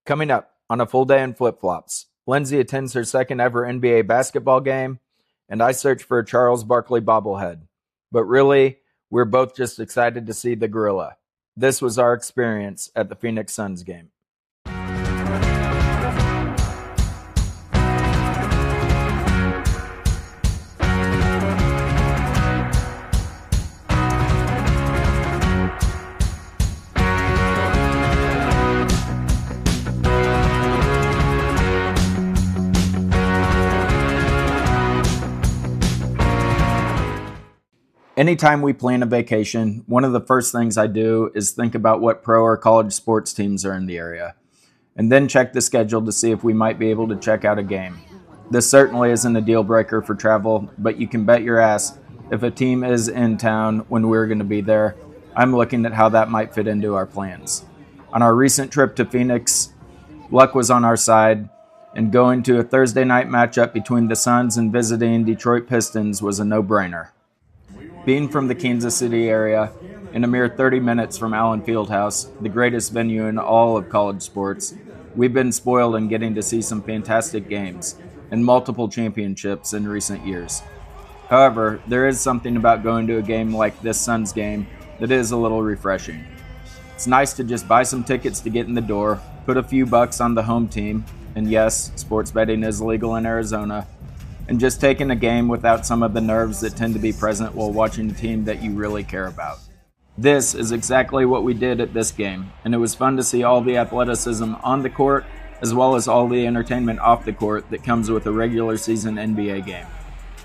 Coming up on a full day in flip-flops, Lindsay attends her second ever NBA basketball game, and I search for a Charles Barkley bobblehead. But really, we're both just excited to see the gorilla. This was our experience at the Phoenix Suns game. Anytime we plan a vacation, one of the first things I do is think about what pro or college sports teams are in the area, and then check the schedule to see if we might be able to check out a game. This certainly isn't a deal breaker for travel, but you can bet your ass if a team is in town when we're going to be there, I'm looking at how that might fit into our plans. On our recent trip to Phoenix, luck was on our side, and going to a Thursday night matchup between the Suns and visiting Detroit Pistons was a no-brainer. Being from the Kansas City area, and a mere 30 minutes from Allen Fieldhouse, the greatest venue in all of college sports, we've been spoiled in getting to see some fantastic games and multiple championships in recent years. However, there is something about going to a game like this Suns game that is a little refreshing. It's nice to just buy some tickets to get in the door, put a few bucks on the home team, and yes, sports betting is legal in Arizona, and just taking a game without some of the nerves that tend to be present while watching a team that you really care about. This is exactly what we did at this game, and it was fun to see all the athleticism on the court as well as all the entertainment off the court that comes with a regular season NBA game.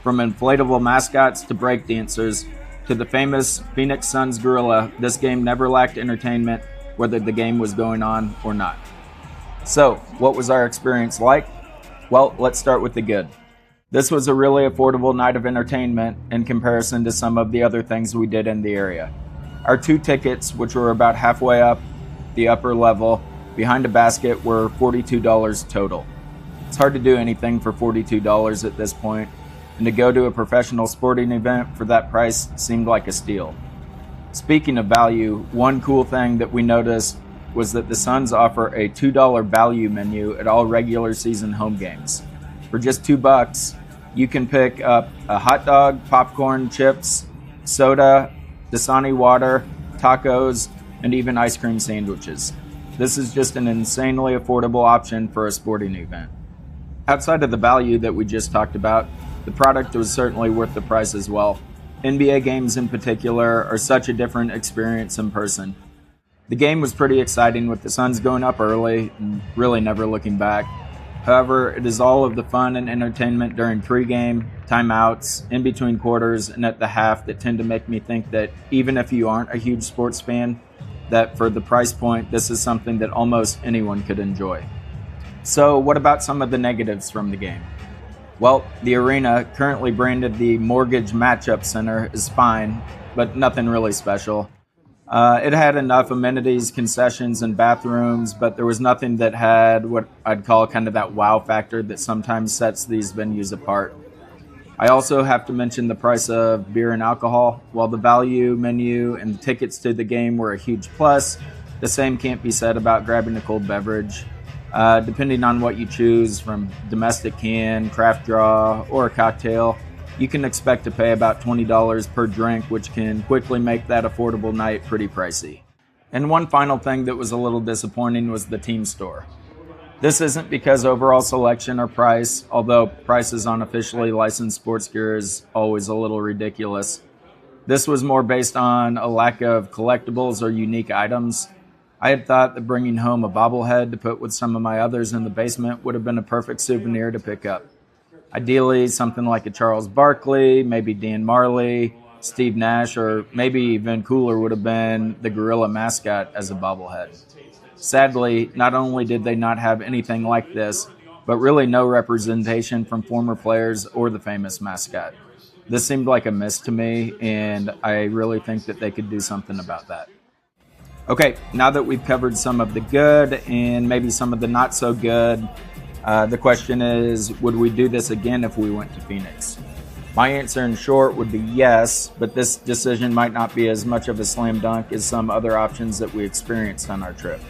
From inflatable mascots to breakdancers to the famous Phoenix Suns gorilla, this game never lacked entertainment whether the game was going on or not. So, what was our experience like? Well, let's start with the good. This was a really affordable night of entertainment in comparison to some of the other things we did in the area. Our 2 tickets, which were about halfway up the upper level, behind a basket, were $42 total. It's hard to do anything for $42 at this point, and to go to a professional sporting event for that price seemed like a steal. Speaking of value, one cool thing that we noticed was that the Suns offer a $2 value menu at all regular season home games. For just $2, you can pick up a hot dog, popcorn, chips, soda, Dasani water, tacos, and even ice cream sandwiches. This is just an insanely affordable option for a sporting event. Outside of the value that we just talked about, the product was certainly worth the price as well. NBA games in particular are such a different experience in person. The game was pretty exciting with the Suns going up early and really never looking back. However, it is all of the fun and entertainment during pregame, timeouts, in between quarters, and at the half that tend to make me think that even if you aren't a huge sports fan, that for the price point, this is something that almost anyone could enjoy. So what about some of the negatives from the game? Well, the arena, currently branded the Mortgage Matchup Center, is fine, but nothing really special. It had enough amenities, concessions, and bathrooms, but there was nothing that had what I'd call kind of that wow factor that sometimes sets these venues apart. I also have to mention the price of beer and alcohol. While the value menu and the tickets to the game were a huge plus, the same can't be said about grabbing a cold beverage. Depending on what you choose, from domestic can, craft draw, or a cocktail, you can expect to pay about $20 per drink, which can quickly make that affordable night pretty pricey. And one final thing that was a little disappointing was the team store. This isn't because overall selection or price, although prices on officially licensed sports gear is always a little ridiculous. This was more based on a lack of collectibles or unique items. I had thought that bringing home a bobblehead to put with some of my others in the basement would have been a perfect souvenir to pick up. Ideally, something like a Charles Barkley, maybe Dan Marley, Steve Nash, or maybe even cooler would have been the gorilla mascot as a bobblehead. Sadly, not only did they not have anything like this, but really no representation from former players or the famous mascot. This seemed like a miss to me, and I really think that they could do something about that. Okay, now that we've covered some of the good and maybe some of the not so good, the question is, would we do this again if we went to Phoenix? My answer in short would be yes, but this decision might not be as much of a slam dunk as some other options that we experienced on our trip.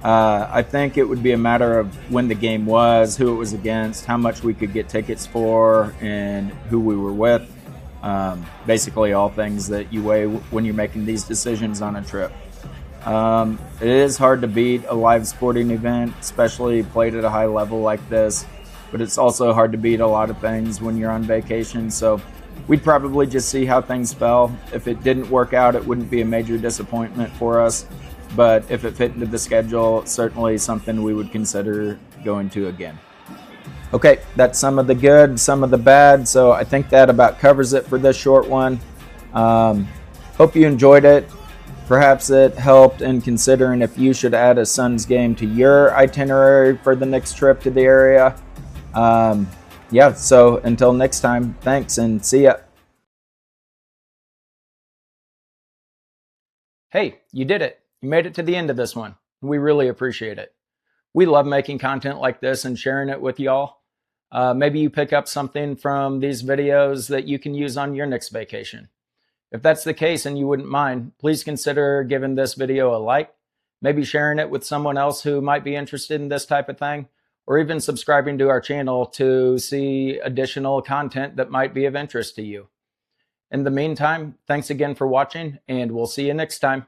I think it would be a matter of when the game was, who it was against, how much we could get tickets for, and who we were with. Basically all things that you weigh when you're making these decisions on a trip. It is hard to beat a live sporting event, especially played at a high level like this, but it's also hard to beat a lot of things when you're on vacation. So we'd probably just see how things fell. If it didn't work out, it wouldn't be a major disappointment for us. But if it fit into the schedule, certainly something we would consider going to again. Okay, that's some of the good, some of the bad. So I think that about covers it for this short one. Hope you enjoyed it. Perhaps it helped in considering if you should add a Suns game to your itinerary for the next trip to the area. Yeah, so until next time, thanks and see ya. Hey, you did it. You made it to the end of this one. We really appreciate it. We love making content like this and sharing it with y'all. Maybe you pick up something from these videos that you can use on your next vacation. If that's the case and you wouldn't mind, please consider giving this video a like, maybe sharing it with someone else who might be interested in this type of thing, or even subscribing to our channel to see additional content that might be of interest to you. In the meantime, thanks again for watching, and we'll see you next time.